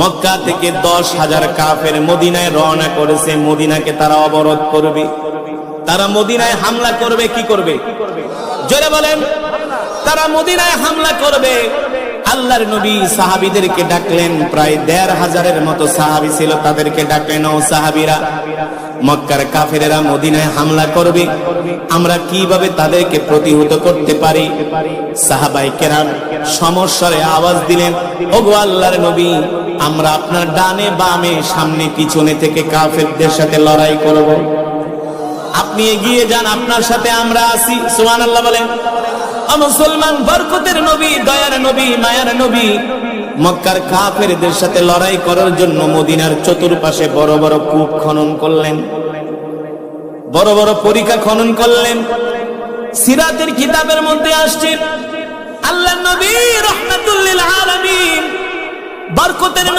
মক্কা থেকে 10,000 কাফের মদিনায় রওনা করেছে। মদিনাকে তারা অবরোধ করবে, তারা মদিনায় হামলা করবে। কি করবে? জোরে বলেন। তারা মদিনায় হামলা করবে। আল্লাহর নবী সাহাবীদেরকে ডাকলেন, প্রায় 1,500-এর মতো সাহাবী ছিল, তাদেরকে ডাকলেন, ও সাহাবীরা, মক্কার কাফেরেরা মদিনায় হামলা করবে, আমরা কিভাবে তাদেরকে প্রতিহত করতে পারি? সাহাবায়ে কেরাম সমস্বরে আওয়াজ দিলেন, ওগো আল্লাহর নবী, আমরা আপনার ডানে বামে সামনে পিছনে থেকে কাফেরদের সাথে লড়াই করব, আপনি এগিয়ে যান, আপনার সাথে আমরা আছি। সুবহানাল্লাহ বলেন। মুসলমান বরকতের নবী, দয়ার নবী, মায়ার নবী মক্কার কাফেরদের সাথে লড়াই করার জন্য মদিনার চতুর্পাশে বড় বড় কূপ খনন করলেন, বড় বড় পরিখা খনন করলেন। সিরাতের কিতাবের মধ্যে আসছে আল্লাহর নবী রাহমাতুল লিল আলামিন বরকতের নবী